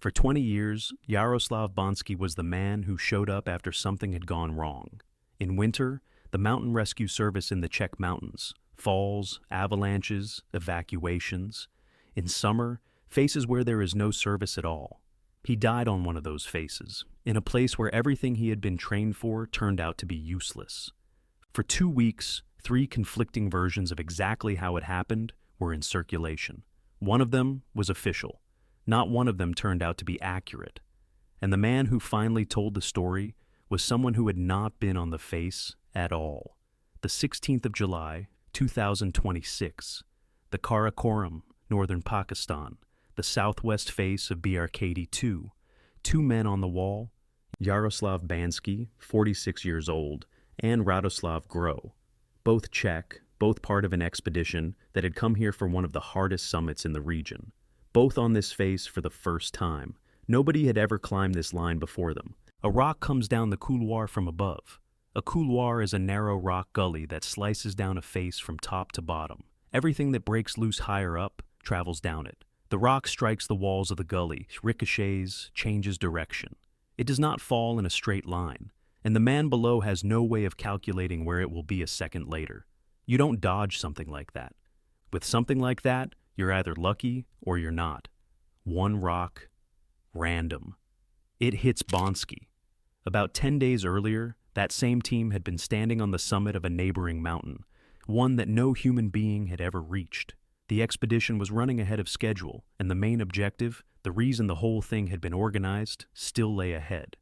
For 20 years, Jaroslav Bánský was the man who showed up after something had gone wrong. In winter, the mountain rescue service in the Czech mountains, falls, avalanches, evacuations. In summer, faces where there is no service at all. He died on one of those faces, in a place where everything he had been trained for turned out to be useless. For 2 weeks, 3 conflicting versions of exactly how it happened were in circulation. One of them was official. Not one of them turned out to be accurate. And the man who finally told the story was someone who had not been on the face at all. The 16th of July, 2026, the Karakoram, northern Pakistan, the southwest face of Biarchedi II, 2 men on the wall, Jaroslav Bánský, 46 years old, and Radoslav Groh, both Czech, both part of an expedition that had come here for one of the hardest summits in the region. Both on this face for the first time. Nobody had ever climbed this line before them. A rock comes down the couloir from above. A couloir is a narrow rock gully that slices down a face from top to bottom. Everything that breaks loose higher up travels down it. The rock strikes the walls of the gully, ricochets, changes direction. It does not fall in a straight line, and the man below has no way of calculating where it will be a second later. You don't dodge something like that. With something like that, you're either lucky or you're not. One rock, random. It hits Bánský. About 10 days earlier, that same team had been standing on the summit of a neighboring mountain, one that no human being had ever reached. The expedition was running ahead of schedule, and the main objective, the reason the whole thing had been organized, still lay ahead.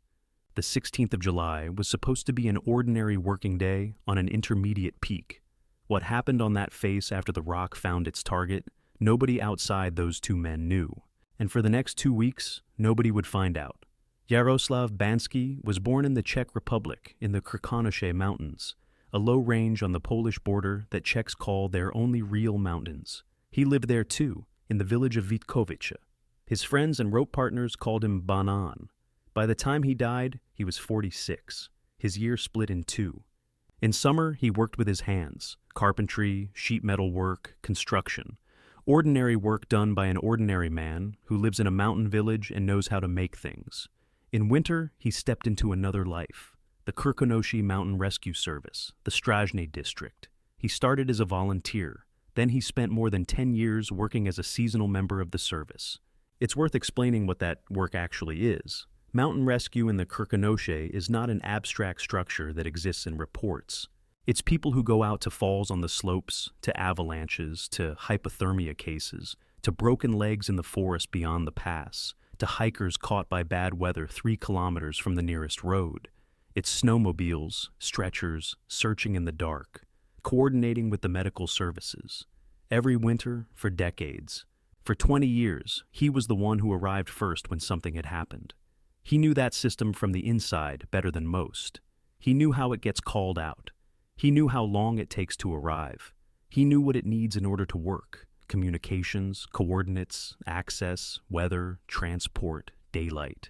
The 16th of July was supposed to be an ordinary working day on an intermediate peak. What happened on that face after the rock found its target, nobody outside those 2 men knew. And for the next 2 weeks, nobody would find out. Jaroslav Bánský was born in the Czech Republic in the Krkonoše Mountains, a low range on the Polish border that Czechs call their only real mountains. He lived there too, in the village of Vítkovice. His friends and rope partners called him Banan. By the time he died, he was 46. His year split in 2. In summer, he worked with his hands, carpentry, sheet metal work, construction. Ordinary work done by an ordinary man who lives in a mountain village and knows how to make things. In winter, he stepped into another life, the Krkonoše Mountain Rescue Service, the Strajny district. He started as a volunteer. Then he spent more than 10 years working as a seasonal member of the service. It's worth explaining what that work actually is. Mountain rescue in the Krkonoše is not an abstract structure that exists in reports. It's people who go out to falls on the slopes, to avalanches, to hypothermia cases, to broken legs in the forest beyond the pass, to hikers caught by bad weather 3 kilometers from the nearest road. It's snowmobiles, stretchers, searching in the dark, coordinating with the medical services. Every winter, for decades. For 20 years, he was the one who arrived first when something had happened. He knew that system from the inside better than most. He knew how it gets called out. He knew how long it takes to arrive. He knew what it needs in order to work. Communications, coordinates, access, weather, transport, daylight.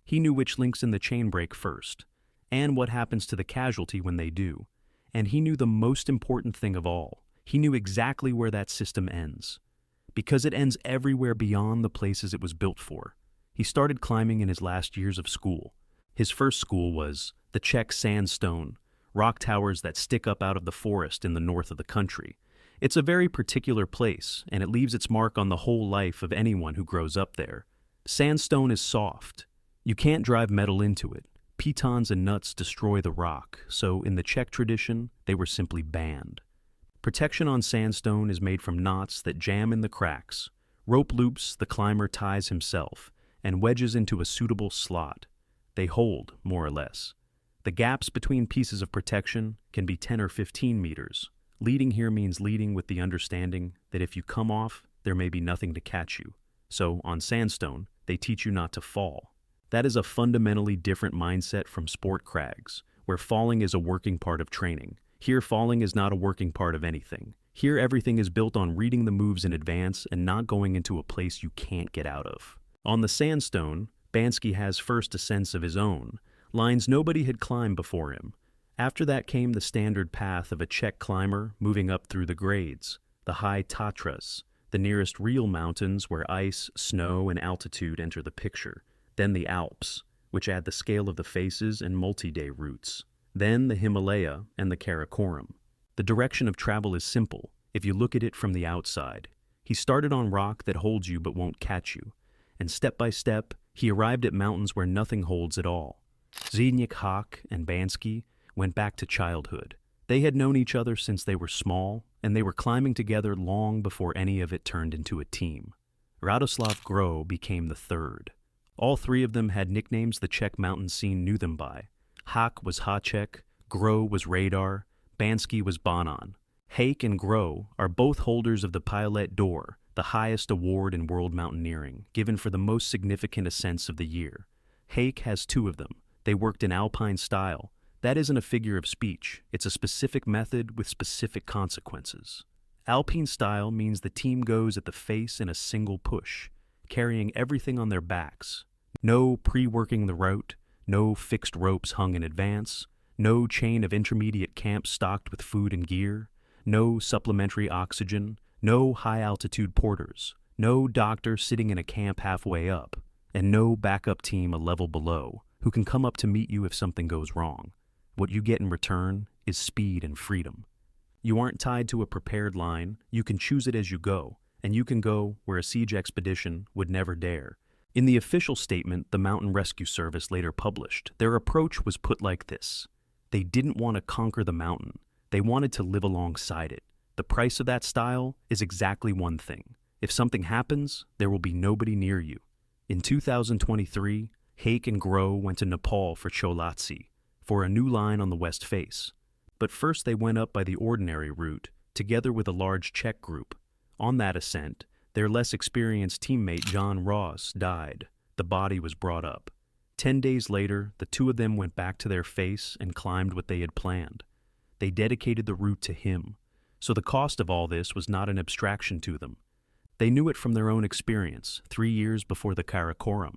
He knew which links in the chain break first, and what happens to the casualty when they do. And he knew the most important thing of all. He knew exactly where that system ends. Because it ends everywhere beyond the places it was built for. He started climbing in his last years of school. His first school was the Czech sandstone, rock towers that stick up out of the forest in the north of the country. It's a very particular place, and it leaves its mark on the whole life of anyone who grows up there. Sandstone is soft. You can't drive metal into it. Pitons and nuts destroy the rock, so in the Czech tradition, they were simply banned. Protection on sandstone is made from knots that jam in the cracks, rope loops the climber ties himself, and wedges into a suitable slot. They hold, more or less. The gaps between pieces of protection can be 10 or 15 meters. Leading here means leading with the understanding that if you come off, there may be nothing to catch you. So, on sandstone, they teach you not to fall. That is a fundamentally different mindset from sport crags, where falling is a working part of training. Here, falling is not a working part of anything. Here, everything is built on reading the moves in advance and not going into a place you can't get out of. On the sandstone, Bánský has first a sense of his own, lines nobody had climbed before him. After that came the standard path of a Czech climber moving up through the grades, the high Tatras, the nearest real mountains where ice, snow, and altitude enter the picture. Then the Alps, which add the scale of the faces and multi-day routes. Then the Himalaya and the Karakoram. The direction of travel is simple if you look at it from the outside. He started on rock that holds you but won't catch you, and step by step, he arrived at mountains where nothing holds at all. Zdeněk and Bánský went back to childhood. They had known each other since they were small, and they were climbing together long before any of it turned into a team. Radoslav Groh became the third. All three of them had nicknames the Czech mountain scene knew them by. Hák was Háček, Groh was Radar, Bánský was Banan. Hák and Groh are both holders of the Biarchedi d'Or, the highest award in world mountaineering, given for the most significant ascents of the year. Hák has two of them. They worked in alpine style. That isn't a figure of speech. It's a specific method with specific consequences. Alpine style means the team goes at the face in a single push, carrying everything on their backs. No pre-working the route, no fixed ropes hung in advance, no chain of intermediate camps stocked with food and gear, no supplementary oxygen, no high-altitude porters, no doctor sitting in a camp halfway up, and no backup team a level below who can come up to meet you if something goes wrong. What you get in return is speed and freedom. You aren't tied to a prepared line, you can choose it as you go, and you can go where a siege expedition would never dare. In the official statement the Mountain Rescue Service later published, their approach was put like this. They didn't want to conquer the mountain, they wanted to live alongside it. The price of that style is exactly one thing. If something happens, there will be nobody near you. In 2023, Hák and Groh went to Nepal for Cholatsi, for a new line on the west face. But first they went up by the ordinary route, together with a large Czech group. On that ascent, their less experienced teammate John Ross died. The body was brought up. 10 days later, the two of them went back to their face and climbed what they had planned. They dedicated the route to him, so the cost of all this was not an abstraction to them. They knew it from their own experience 3 years before the Karakoram.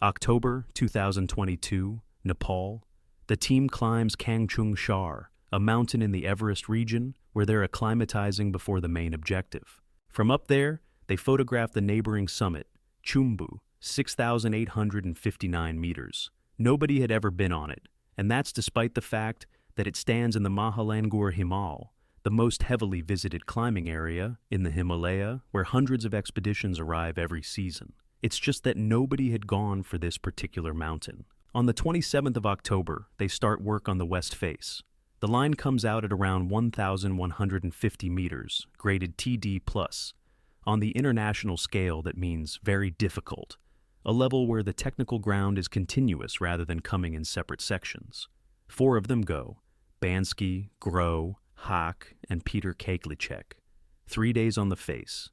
October 2022, Nepal. The team climbs Kangchung Shar, a mountain in the Everest region where they're acclimatizing before the main objective. From up there, they photograph the neighboring summit, Chumbu, 6,859 meters. Nobody had ever been on it, and that's despite the fact that it stands in the Mahalangur Himal, the most heavily visited climbing area in the Himalaya where hundreds of expeditions arrive every season. It's just that nobody had gone for this particular mountain. On the 27th of October, they start work on the west face. The line comes out at around 1,150 meters, graded TD+. On the international scale, that means very difficult, a level where the technical ground is continuous rather than coming in separate sections. 4 of them go: Bánský, Groh, Hák, and Peter Keklicek. 3 days on the face.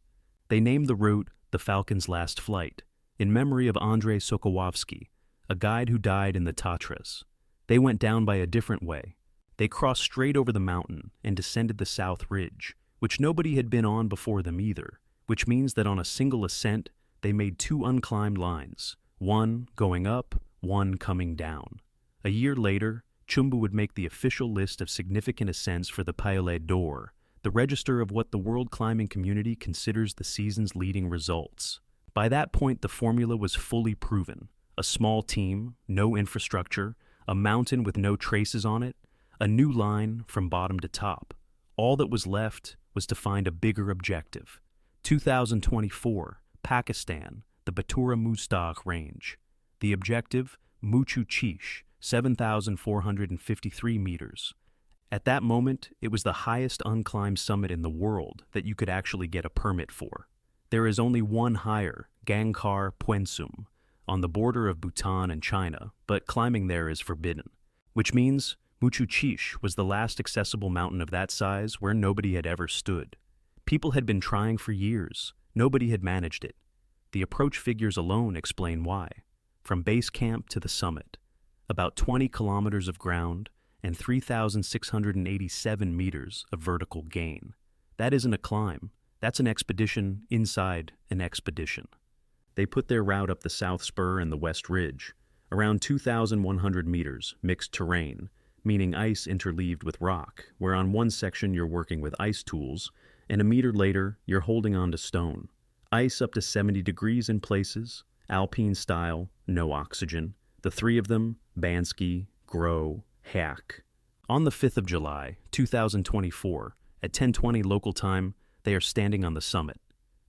They named the route the Falcon's Last Flight, in memory of Andrei Sokolovsky, a guide who died in the Tatras. They went down by a different way. They crossed straight over the mountain and descended the south ridge, which nobody had been on before them either, which means that on a single ascent, they made 2 unclimbed lines, one going up, one coming down. A year later, Chumbu would make the official list of significant ascents for the Biarchedi d'Or, the register of what the world climbing community considers the season's leading results. By that point, the formula was fully proven. A small team, no infrastructure, a mountain with no traces on it, a new line from bottom to top. All that was left was to find a bigger objective. 2024, Pakistan, the Batura Mustaq Range. The objective, Muchu Chish, 7,453 meters. At that moment, it was the highest unclimbed summit in the world that you could actually get a permit for. There is only one higher, Gangkhar Puensum, on the border of Bhutan and China, but climbing there is forbidden, which means Muchu Chish was the last accessible mountain of that size where nobody had ever stood. People had been trying for years. Nobody had managed it. The approach figures alone explain why. From base camp to the summit, about 20 kilometers of ground and 3,687 meters of vertical gain. That isn't a climb. That's an expedition inside an expedition. They put their route up the south spur and the west ridge, around 2,100 meters, mixed terrain, meaning ice interleaved with rock, where on one section you're working with ice tools, and a meter later, you're holding on to stone. Ice up to 70 degrees in places, alpine style, no oxygen. The three of them, Bánský, Groh, Hack. On the 5th of July, 2024, at 10:20 local time, they are standing on the summit.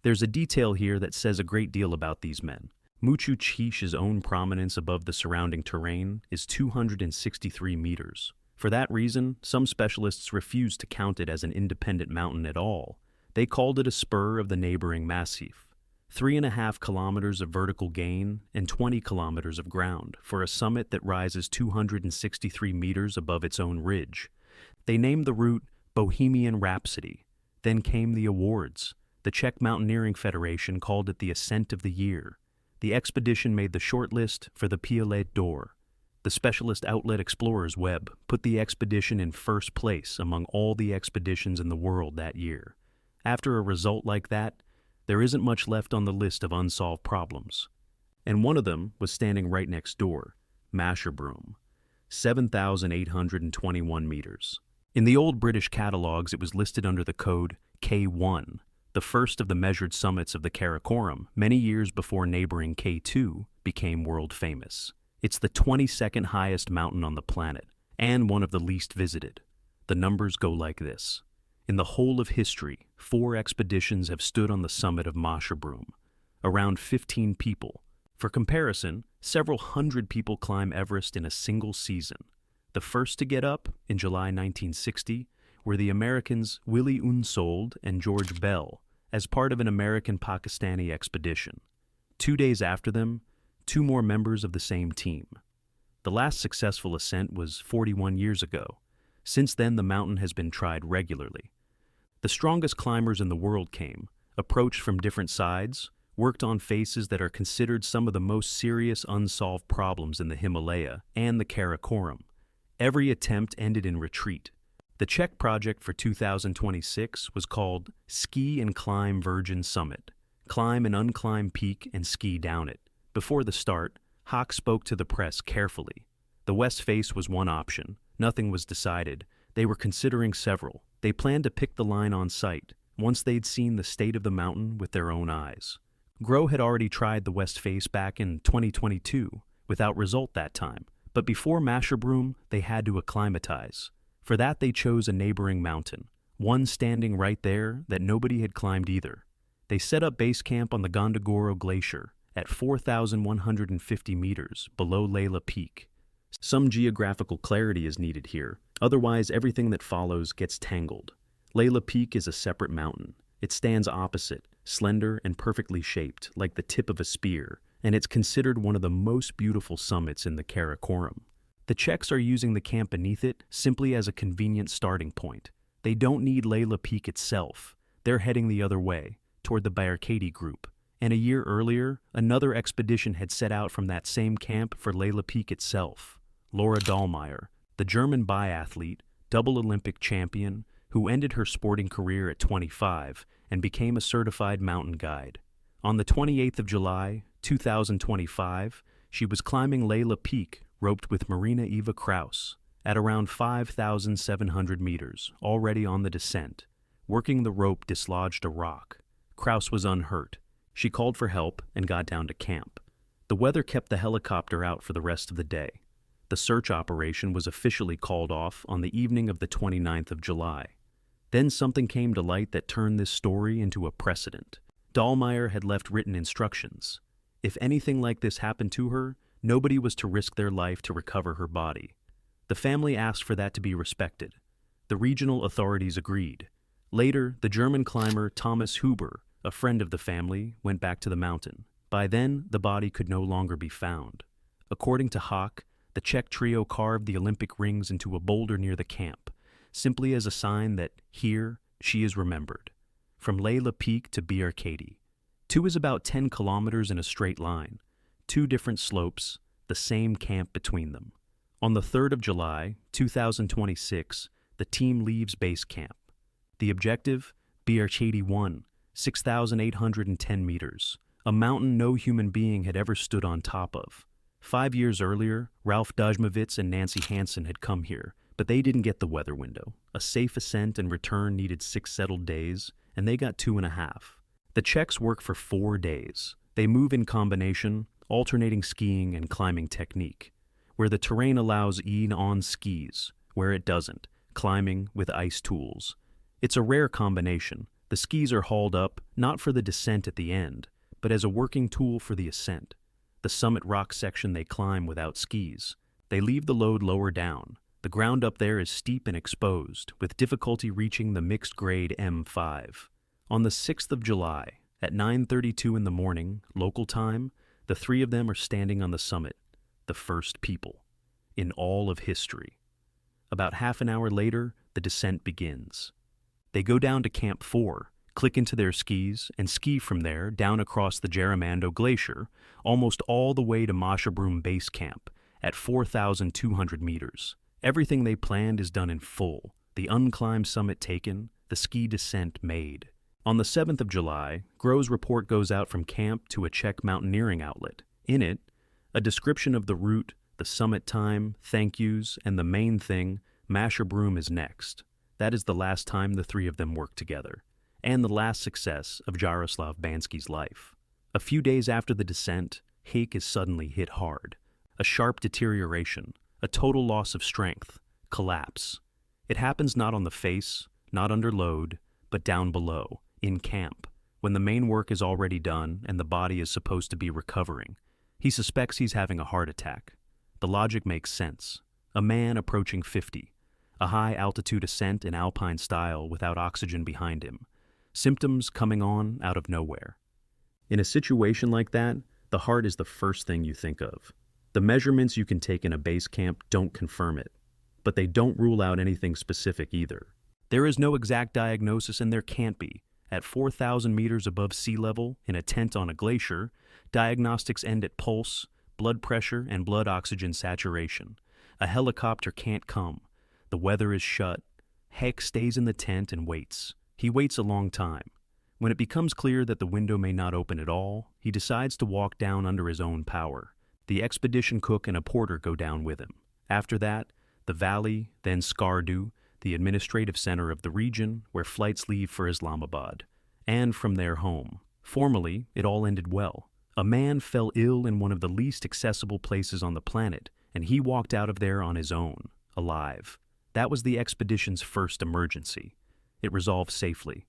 There's a detail here that says a great deal about these men. Muchuchish's own prominence above the surrounding terrain is 263 meters. For that reason, some specialists refused to count it as an independent mountain at all. They called it a spur of the neighboring massif. 3.5 kilometers of vertical gain and 20 kilometers of ground for a summit that rises 263 meters above its own ridge. They named the route Bohemian Rhapsody. Then came the awards. The Czech Mountaineering Federation called it the Ascent of the Year. The expedition made the shortlist for the Biarchedi II. The specialist outlet Explorers Web put the expedition in first place among all the expeditions in the world that year. After a result like that, there isn't much left on the list of unsolved problems. And one of them was standing right next door, Masherbrum, 7,821 meters. In the old British catalogs, it was listed under the code K1, the first of the measured summits of the Karakoram, many years before neighboring K2 became world famous. It's the 22nd highest mountain on the planet, and one of the least visited. The numbers go like this. In the whole of history, 4 expeditions have stood on the summit of Masherbrum, around 15 people. For comparison, several hundred people climb Everest in a single season. The first to get up, in July 1960, were the Americans Willie Unsold and George Bell, as part of an American-Pakistani expedition. 2 days after them, 2 more members of the same team. The last successful ascent was 41 years ago. Since then, the mountain has been tried regularly. The strongest climbers in the world came, approached from different sides, worked on faces that are considered some of the most serious unsolved problems in the Himalaya and the Karakoram. Every attempt ended in retreat. The Czech project for 2026 was called Ski and Climb Virgin Summit. Climb an unclimbed peak and ski down it. Before the start, Hack spoke to the press carefully. The west face was one option. Nothing was decided. They were considering several. They planned to pick the line on site, once they'd seen the state of the mountain with their own eyes. Groh had already tried the west face back in 2022, without result that time. But before Masherbrum, they had to acclimatize. For that, they chose a neighboring mountain, one standing right there that nobody had climbed either. They set up base camp on the Gondogoro Glacier at 4,150 meters below Lejla Peak. Some geographical clarity is needed here, otherwise everything that follows gets tangled. Lejla Peak is a separate mountain. It stands opposite, slender and perfectly shaped, like the tip of a spear, and it's considered one of the most beautiful summits in the Karakoram. The Czechs are using the camp beneath it simply as a convenient starting point. They don't need Lejla Peak itself. They're heading the other way, toward the Biarchedi group. And a year earlier, another expedition had set out from that same camp for Lejla Peak itself. Laura Dahlmeier, the German biathlete, double Olympic champion, who ended her sporting career at 25 and became a certified mountain guide. On the 28th of July, 2025, she was climbing Lejla Peak, roped with Marina Eva Kraus, at around 5,700 meters, already on the descent. Working the rope dislodged a rock. Kraus was unhurt. She called for help and got down to camp. The weather kept the helicopter out for the rest of the day. The search operation was officially called off on the evening of the 29th of July. Then something came to light that turned this story into a precedent. Dahlmeier had left written instructions. If anything like this happened to her, nobody was to risk their life to recover her body. The family asked for that to be respected. The regional authorities agreed. Later, the German climber Thomas Huber, a friend of the family, went back to the mountain. By then, the body could no longer be found. According to Hack, the Czech trio carved the Olympic rings into a boulder near the camp, simply as a sign that here she is remembered. From Lejla Peak to Biarchedi. 2 is about 10 kilometers in a straight line. 2 different slopes, the same camp between them. On the 3rd of July, 2026, the team leaves base camp. The objective? Biarchedi I, 6,810 meters, a mountain no human being had ever stood on top of. 5 years earlier, Ralph Dujmovitz and Nancy Hansen had come here, but they didn't get the weather window. A safe ascent and return needed 6 settled days, and they got 2.5. The Czechs work for 4 days. They move in combination, alternating skiing and climbing technique. Where the terrain allows on skis, where it doesn't, climbing with ice tools. It's a rare combination. The skis are hauled up, not for the descent at the end, but as a working tool for the ascent. The summit rock section they climb without skis. They leave the load lower down. The ground up there is steep and exposed, with difficulty reaching the mixed grade M5. On the 6th of July, at 9:32 in the morning, local time, the 3 of them are standing on the summit, the first people, in all of history. About half an hour later, the descent begins. They go down to Camp 4, click into their skis, and ski from there down across the Jaroslav Glacier, almost all the way to Masherbrum Base Camp, at 4,200 meters. Everything they planned is done in full, the unclimbed summit taken, the ski descent made. On the 7th of July, Groh's report goes out from camp to a Czech mountaineering outlet. In it, a description of the route, the summit time, thank yous, and the main thing, Masherbrum is next. That is the last time the 3 of them worked together, and the last success of Jaroslav Bánský's life. A few days after the descent, Hake is suddenly hit hard. A sharp deterioration, a total loss of strength, collapse. It happens not on the face, not under load, but down below, in camp, when the main work is already done and the body is supposed to be recovering. He suspects he's having a heart attack. The logic makes sense. A man approaching 50, a high-altitude ascent in alpine style without oxygen behind him. Symptoms coming on out of nowhere. In a situation like that, the heart is the first thing you think of. The measurements you can take in a base camp don't confirm it, but they don't rule out anything specific either. There is no exact diagnosis, and there can't be. At 4,000 meters above sea level, in a tent on a glacier, diagnostics end at pulse, blood pressure, and blood oxygen saturation. A helicopter can't come. The weather is shut. Heck stays in the tent and waits. He waits a long time. When it becomes clear that the window may not open at all, he decides to walk down under his own power. The expedition cook and a porter go down with him. After that, the valley, then Skardu, the administrative center of the region where flights leave for Islamabad, and from there home. Formally, it all ended well. A man fell ill in one of the least accessible places on the planet, and he walked out of there on his own, alive. That was the expedition's first emergency. It resolved safely.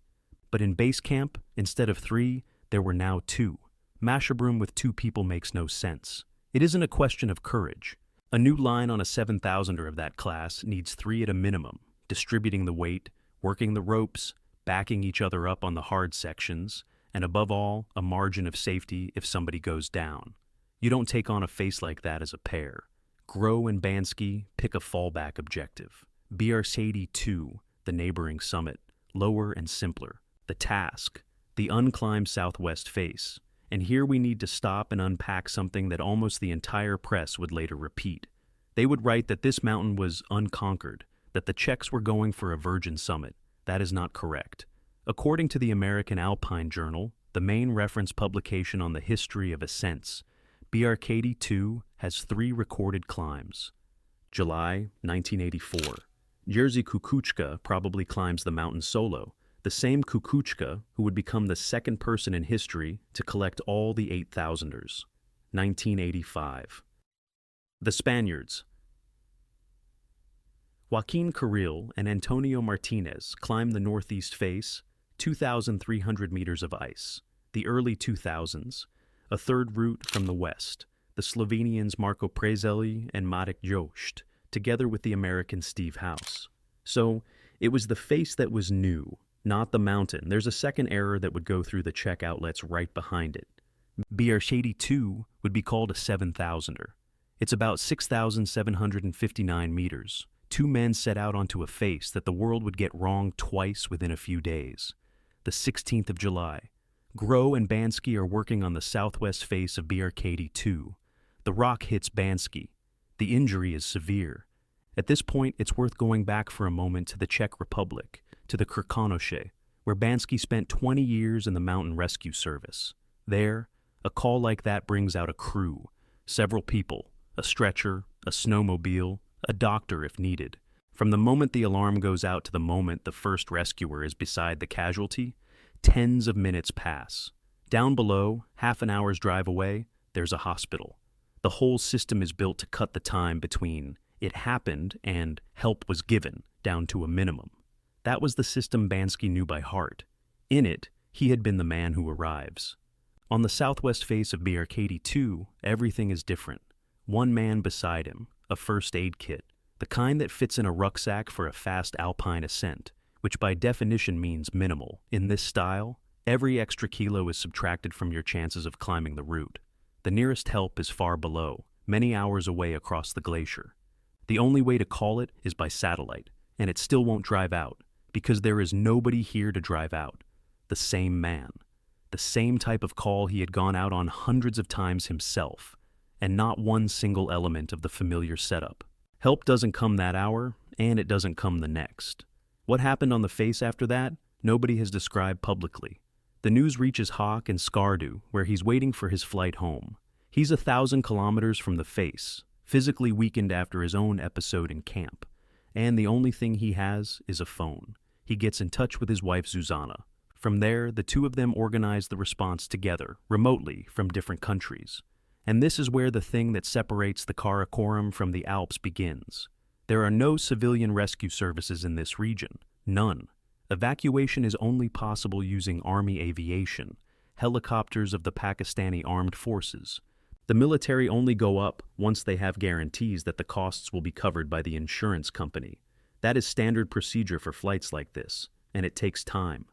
But in base camp, instead of 3, there were now 2. Masherbrum with 2 people makes no sense. It isn't a question of courage. A new line on a 7,000er of that class needs 3 at a minimum, distributing the weight, working the ropes, backing each other up on the hard sections, and above all, a margin of safety if somebody goes down. You don't take on a face like that as a pair. Groh and Bánský pick a fallback objective. Biarchedi II, the neighboring summit, lower and simpler. The task, the unclimbed southwest face. And here we need to stop and unpack something that almost the entire press would later repeat. They would write that this mountain was unconquered, that the Czechs were going for a virgin summit. That is not correct. According to the American Alpine Journal, the main reference publication on the history of ascents, Biarchedi II has 3 recorded climbs. July 1984. Jerzy Kukuczka probably climbs the mountain solo, the same Kukuczka who would become the second person in history to collect all the 8,000ers. 1985. The Spaniards. Joaquin Carril and Antonio Martinez climbed the northeast face, 2,300 meters of ice, the early 2000s, a third route from the west, the Slovenians Marko Prezeli and Marek Jost, together with the American Steve House. So, it was the face that was new, not the mountain. There's a second error that would go through the Czech outlets right behind it. Biarchedi II would be called a 7,000er. It's about 6,759 meters. 2 men set out onto a face that the world would get wrong twice within a few days. The 16th of July. Groh and Bánský are working on the southwest face of Biarchedi II. The rock hits Bánský. The injury is severe. At this point, it's worth going back for a moment to the Czech Republic, to the Krkonoše, where Bánský spent 20 years in the Mountain Rescue Service. There, a call like that brings out a crew, several people, a stretcher, a snowmobile, a doctor if needed. From the moment the alarm goes out to the moment the first rescuer is beside the casualty, Tens of minutes pass. Down below, half an hour's drive away, there's a hospital. The whole system is built to cut the time between "it happened" and "help was given" down to a minimum. That was the system Bánský knew by heart. In it, he had been the man who arrives. On the southwest face of Biarchedi II, everything is different. One man beside him, a first aid kit, the kind that fits in a rucksack for a fast alpine ascent, which by definition means minimal. In this style, every extra kilo is subtracted from your chances of climbing the route. The nearest help is far below, many hours away across the glacier. The only way to call it is by satellite, and it still won't drive out, because there is nobody here to drive out. The same man. The same type of call he had gone out on hundreds of times himself, and not one single element of the familiar setup. Help doesn't come that hour, and it doesn't come the next. What happened on the face after that, nobody has described publicly. The news reaches Hawk in Skardu, where he's waiting for his flight home. He's 1,000 kilometers from the face, physically weakened after his own episode in camp, and the only thing he has is a phone. He gets in touch with his wife Zuzana. From there, the two of them organize the response together, remotely from different countries. And this is where the thing that separates the Karakoram from the Alps begins. There are no civilian rescue services in this region. None. Evacuation is only possible using army aviation, helicopters of the Pakistani armed forces. The military only go up once they have guarantees that the costs will be covered by the insurance company. That is standard procedure for flights like this, and it takes time.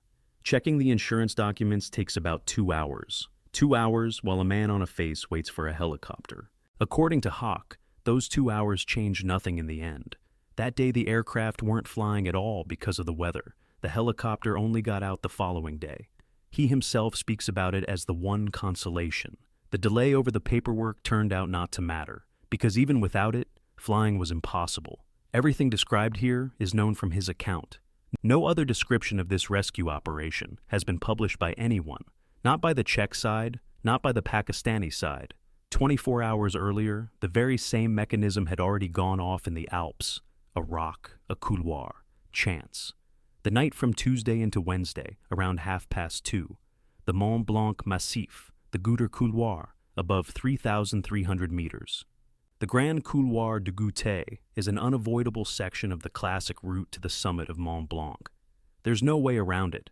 Checking the insurance documents takes about 2 hours. 2 hours while a man on a face waits for a helicopter. According to Hawk, those 2 hours changed nothing in the end. That day the aircraft weren't flying at all because of the weather. The helicopter only got out the following day. He himself speaks about it as the one consolation. The delay over the paperwork turned out not to matter, because even without it, flying was impossible. Everything described here is known from his account. No other description of this rescue operation has been published by anyone, not by the Czech side, not by the Pakistani side. 24 hours earlier, the very same mechanism had already gone off in the Alps. A rock, a couloir, chance. The night from Tuesday into Wednesday, around 2:30, the Mont Blanc Massif, the Guder couloir, above 3,300 meters. The Grand Couloir de Goutte is an unavoidable section of the classic route to the summit of Mont Blanc. There's no way around it.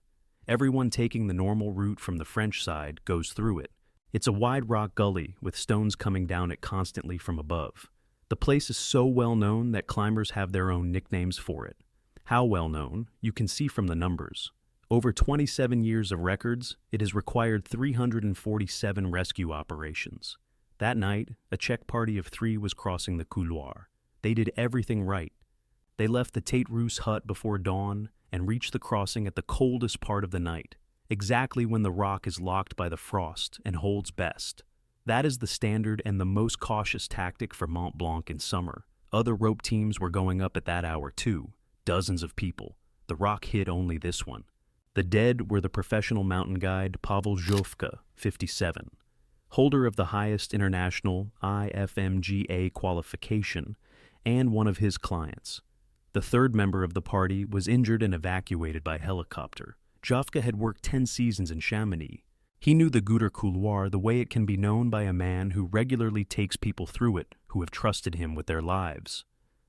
Everyone taking the normal route from the French side goes through it. It's a wide rock gully with stones coming down it constantly from above. The place is so well known that climbers have their own nicknames for it. How well known, you can see from the numbers. Over 27 years of records, it has required 347 rescue operations. That night, a Czech party of 3 was crossing the couloir. They did everything right. They left the Tate Roos hut before dawn and reached the crossing at the coldest part of the night, exactly when the rock is locked by the frost and holds best. That is the standard and the most cautious tactic for Mont Blanc in summer. Other rope teams were going up at that hour too, dozens of people. The rock hid only this one. The dead were the professional mountain guide Pavel Zhovka, 57. Holder of the highest international IFMGA qualification, and one of his clients. The third member of the party was injured and evacuated by helicopter. Zhovka had worked 10 seasons in Chamonix. He knew the Guder couloir the way it can be known by a man who regularly takes people through it who have trusted him with their lives.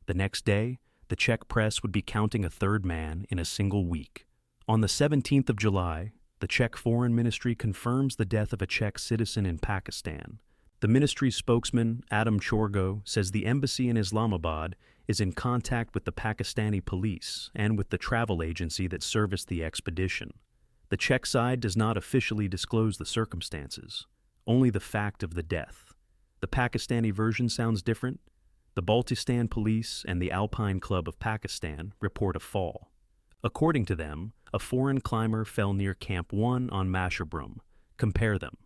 The next day, the Czech press would be counting a third man in a single week. On the 17th of July, the Czech Foreign Ministry confirms the death of a Czech citizen in Pakistan. The ministry's spokesman, Adam Chorgo, says the embassy in Islamabad is in contact with the Pakistani police and with the travel agency that serviced the expedition. The Czech side does not officially disclose the circumstances, only the fact of the death. The Pakistani version sounds different. The Baltistan police and the Alpine Club of Pakistan report a fall. According to them, a foreign climber fell near Camp 1 on Masherbrum. Compare them.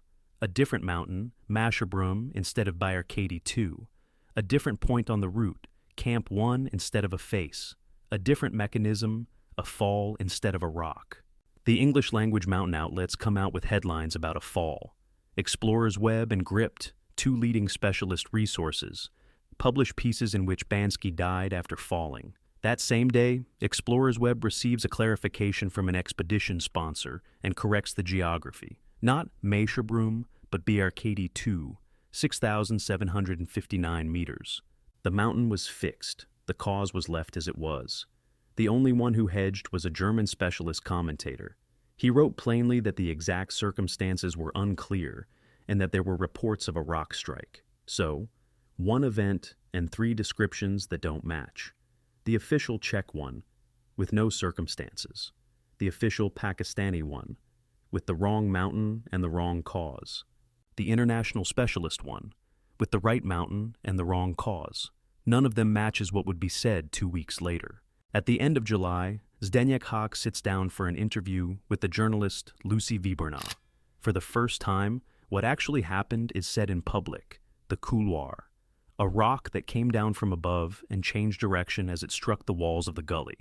A different mountain, Masherbrum instead of Biarchedi II. A different point on the route, Camp 1 instead of a face. A different mechanism, a fall instead of a rock. The English-language mountain outlets come out with headlines about a fall. Explorer's Web and Gript, 2 leading specialist resources, publish pieces in which Bánský died after falling. That same day, Explorers Web receives a clarification from an expedition sponsor and corrects the geography. Not Masherbrum, but Biarchedi II, 6,759 meters. The mountain was fixed. The cause was left as it was. The only one who hedged was a German specialist commentator. He wrote plainly that the exact circumstances were unclear and that there were reports of a rock strike. So, one event and 3 descriptions that don't match. The official Czech one, with no circumstances. The official Pakistani one, with the wrong mountain and the wrong cause. The international specialist one, with the right mountain and the wrong cause. None of them matches what would be said 2 weeks later. At the end of July, Zdeněk sits down for an interview with the journalist Lucy Výborná. For the first time, what actually happened is said in public, the couloir, a rock that came down from above and changed direction as it struck the walls of the gully.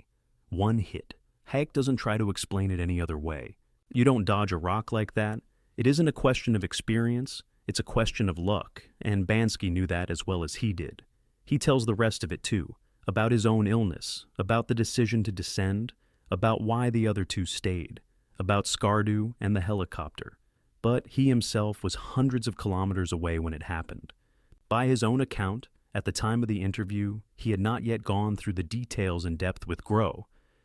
One hit. Hake doesn't try to explain it any other way. You don't dodge a rock like that. It isn't a question of experience, it's a question of luck, and Bánský knew that as well as he did. He tells the rest of it too, about his own illness, about the decision to descend, about why the other 2 stayed, about Skardu and the helicopter. But he himself was hundreds of kilometers away when it happened. By his own account, at the time of the interview, he had not yet gone through the details in depth with Groh,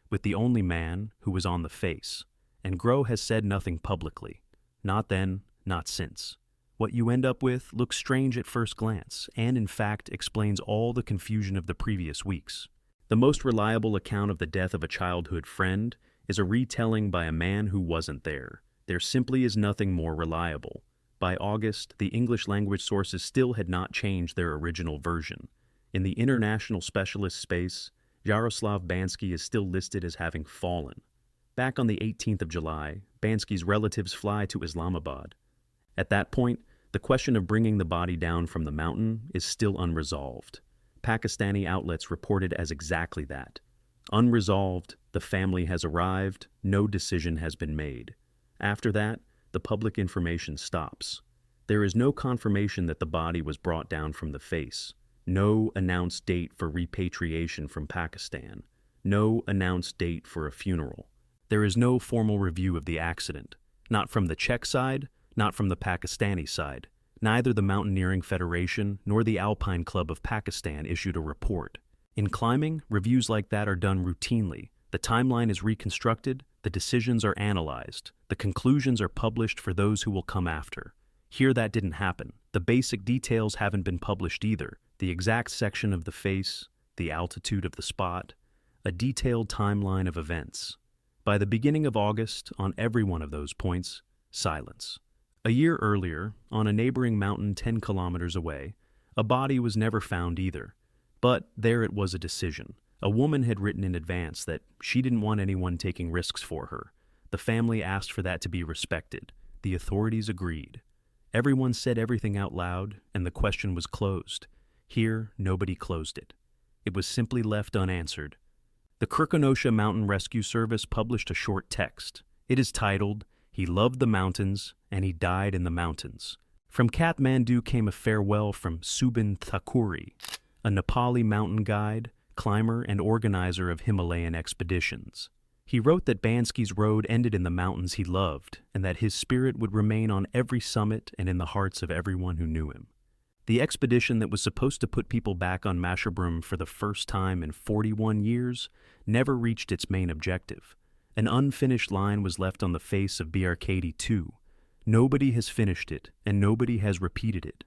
with the only man who was on the face, and Groh has said nothing publicly. Not then, not since. What you end up with looks strange at first glance, and in fact explains all the confusion of the previous weeks. The most reliable account of the death of a childhood friend is a retelling by a man who wasn't there. There simply is nothing more reliable. By August, the English-language sources still had not changed their original version. In the international specialist space, Jaroslav Bánský is still listed as having fallen. Back on the 18th of July, Bánský's relatives fly to Islamabad. At that point, the question of bringing the body down from the mountain is still unresolved. Pakistani outlets reported as exactly that. Unresolved, the family has arrived, no decision has been made. After that, the public information stops. There is no confirmation that the body was brought down from the face. No announced date for repatriation from Pakistan. No announced date for a funeral. There is no formal review of the accident. Not from the Czech side, not from the Pakistani side. Neither the Mountaineering Federation nor the Alpine Club of Pakistan issued a report. In climbing, reviews like that are done routinely. The timeline is reconstructed, the decisions are analyzed, the conclusions are published for those who will come after. Here that didn't happen. The basic details haven't been published either. The exact section of the face, the altitude of the spot, a detailed timeline of events. By the beginning of August, on every one of those points, silence. A year earlier, on a neighboring mountain 10 kilometers away, a body was never found either. But there it was a decision. A woman had written in advance that she didn't want anyone taking risks for her. The family asked for that to be respected. The authorities agreed. Everyone said everything out loud, and the question was closed. Here, nobody closed it. It was simply left unanswered. The Krkonoše Mountain Rescue Service published a short text. It is titled, "He loved the mountains, and he died in the mountains." From Kathmandu came a farewell from Subin Thakuri, a Nepali mountain guide, climber, and organizer of Himalayan expeditions. He wrote that Bánský's road ended in the mountains he loved, and that his spirit would remain on every summit and in the hearts of everyone who knew him. The expedition that was supposed to put people back on Masherbrum for the first time in 41 years never reached its main objective. An unfinished line was left on the face of Biarchedi II. Nobody has finished it, and nobody has repeated it.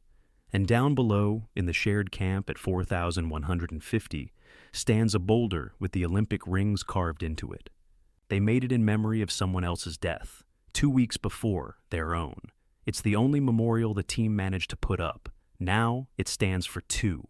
And down below, in the shared camp at 4,150, stands a boulder with the Olympic rings carved into it. They made it in memory of someone else's death, 2 weeks before their own. It's the only memorial the team managed to put up. Now it stands for 2.